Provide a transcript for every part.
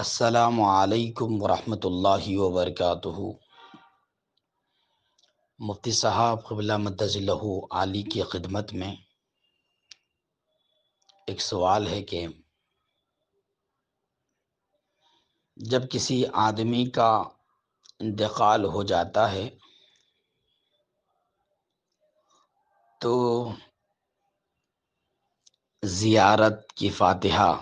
السلام علیکم ورحمۃ اللہ وبرکاتہ۔ مفتی صاحب قبلہ مدظلہ عالی کی خدمت میں ایک سوال ہے کہ جب کسی آدمی کا انتقال ہو جاتا ہے تو زیارت کی فاتحہ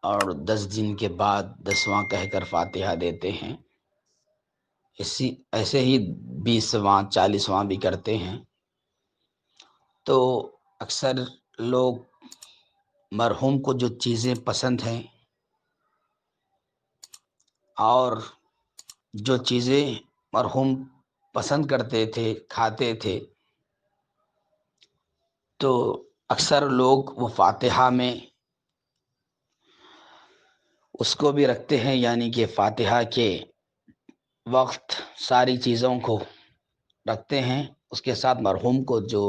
اور 10 دن کے بعد 10واں کہہ کر فاتحہ دیتے ہیں، ایسے ہی 20واں 40واں بھی کرتے ہیں۔ تو اکثر لوگ مرحوم کو جو چیزیں پسند ہیں اور جو چیزیں مرحوم پسند کرتے تھے کھاتے تھے، تو اکثر لوگ وہ فاتحہ میں اس کو بھی رکھتے ہیں، یعنی کہ فاتحہ کے وقت ساری چیزوں کو رکھتے ہیں، اس کے ساتھ مرحوم کو جو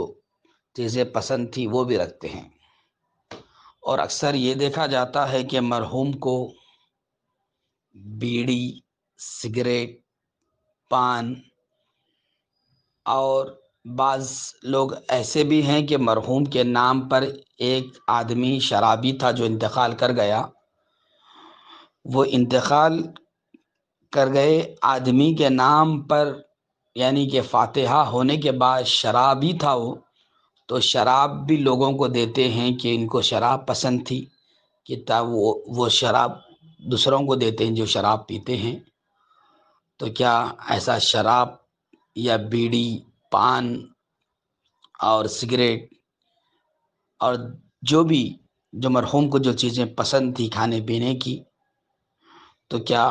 چیزیں پسند تھی وہ بھی رکھتے ہیں۔ اور اکثر یہ دیکھا جاتا ہے کہ مرحوم کو بیڑی، سگریٹ، پان، اور بعض لوگ ایسے بھی ہیں کہ مرحوم کے نام پر ایک آدمی شرابی تھا جو انتقال کر گیا، وہ انتقال کر گئے آدمی کے نام پر، یعنی کہ فاتحہ ہونے کے بعد شرابی تھا وہ، تو شراب بھی لوگوں کو دیتے ہیں کہ ان کو شراب پسند تھی، کہ وہ شراب دوسروں کو دیتے ہیں جو شراب پیتے ہیں۔ تو کیا ایسا شراب یا بیڑی، پان اور سگریٹ اور جو مرحوم کو جو چیزیں پسند تھی کھانے پینے کی، تو کیا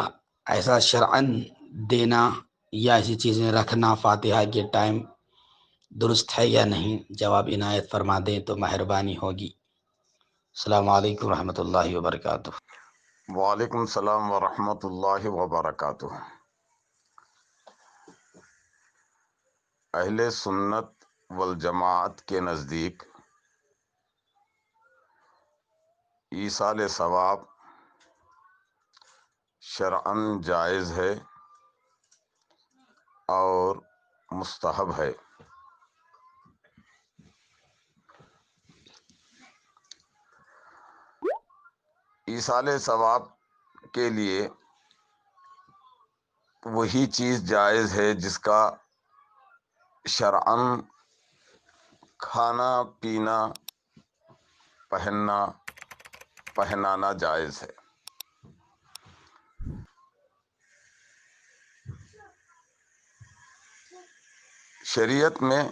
ایسا شرعاً دینا یا ایسی چیزیں رکھنا فاتحہ کے ٹائم درست ہے یا نہیں؟ جواب عنایت فرما دیں تو مہربانی ہوگی۔ السلام علیکم ورحمۃ اللہ وبرکاتہ۔ وعلیکم السلام ورحمۃ اللہ وبرکاتہ۔ اہل سنت والجماعت کے نزدیک ایصال ثواب شرعاً جائز ہے اور مستحب ہے۔ ایصال ثواب کے لیے وہی چیز جائز ہے جس کا شرعاً کھانا پینا، پہنانا جائز ہے۔ شریعت میں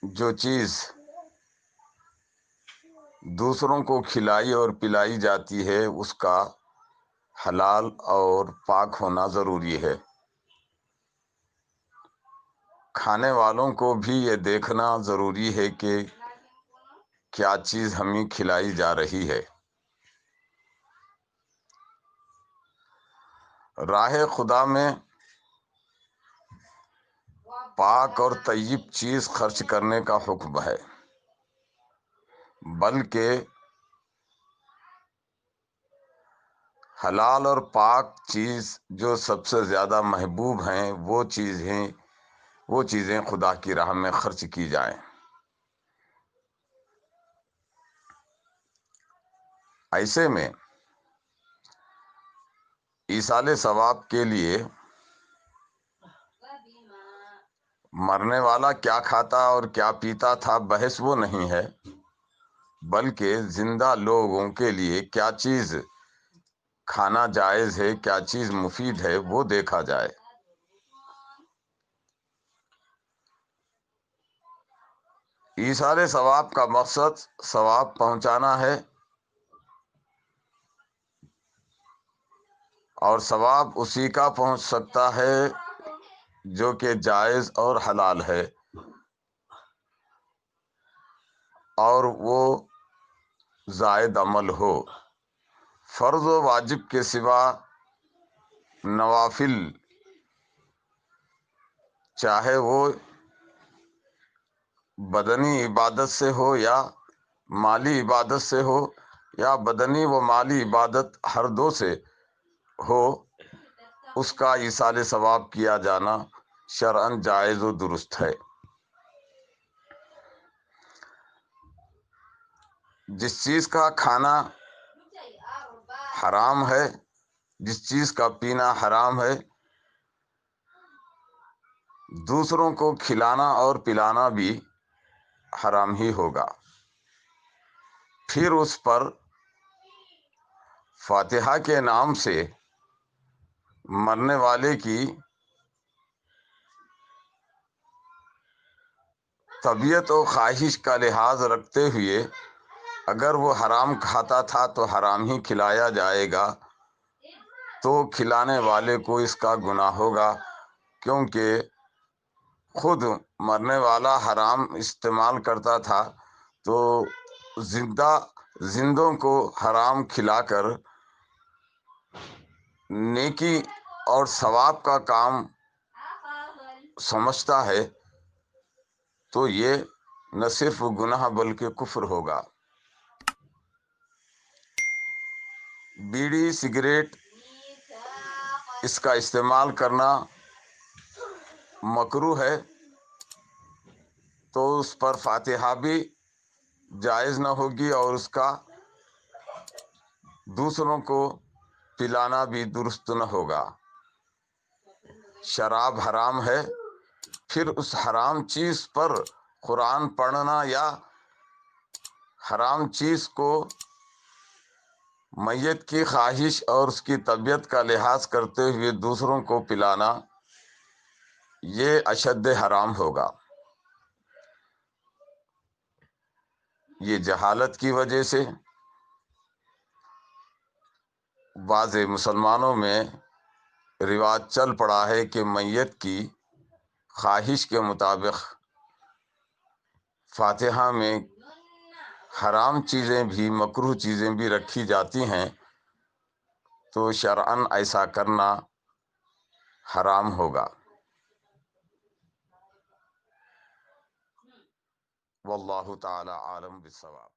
جو چیز دوسروں کو کھلائی اور پلائی جاتی ہے اس کا حلال اور پاک ہونا ضروری ہے۔ کھانے والوں کو بھی یہ دیکھنا ضروری ہے کہ کیا چیز ہمیں کھلائی جا رہی ہے۔ راہ خدا میں پاک اور طیب چیز خرچ کرنے کا حکم ہے، بلکہ حلال اور پاک چیز جو سب سے زیادہ محبوب ہیں وہ چیزیں خدا کی راہ میں خرچ کی جائیں۔ ایسے میں ایصال ثواب کے لیے مرنے والا کیا کھاتا اور کیا پیتا تھا بحث وہ نہیں ہے، بلکہ زندہ لوگوں کے لیے کیا چیز کھانا جائز ہے، کیا چیز مفید ہے، وہ دیکھا جائے۔ ایصال ثواب کا مقصد ثواب پہنچانا ہے، اور ثواب اسی کا پہنچ سکتا ہے جو کہ جائز اور حلال ہے، اور وہ زائد عمل ہو۔ فرض و واجب کے سوا نوافل، چاہے وہ بدنی عبادت سے ہو یا مالی عبادت سے ہو یا بدنی و مالی عبادت ہر دو سے ہو، اس کا ایصال ثواب کیا جانا شرعاً جائز و درست ہے۔ جس چیز کا کھانا حرام ہے، جس چیز کا پینا حرام ہے، دوسروں کو کھلانا اور پلانا بھی حرام ہی ہوگا۔ پھر اس پر فاتحہ کے نام سے مرنے والے کی طبیعت و خواہش کا لحاظ رکھتے ہوئے اگر وہ حرام کھاتا تھا تو حرام ہی کھلایا جائے گا، تو کھلانے والے کو اس کا گناہ ہوگا، کیونکہ خود مرنے والا حرام استعمال کرتا تھا، تو زندوں کو حرام کھلا کر نیکی اور ثواب کا کام سمجھتا ہے، تو یہ نہ صرف گناہ بلکہ کفر ہوگا۔ بیڑی سگریٹ اس کا استعمال کرنا مکروہ ہے، تو اس پر فاتحہ بھی جائز نہ ہوگی اور اس کا دوسروں کو پلانا بھی درست نہ ہوگا۔ شراب حرام ہے، پھر اس حرام چیز پر قرآن پڑھنا یا حرام چیز کو میت کی خواہش اور اس کی طبیعت کا لحاظ کرتے ہوئے دوسروں کو پلانا، یہ اشد حرام ہوگا۔ یہ جہالت کی وجہ سے بعض مسلمانوں میں رواج چل پڑا ہے کہ میت کی خواہش کے مطابق فاتحہ میں حرام چیزیں بھی، مکروہ چیزیں بھی رکھی جاتی ہیں، تو شرعاً ایسا کرنا حرام ہوگا۔ واللہ تعالی عالم بالصواب۔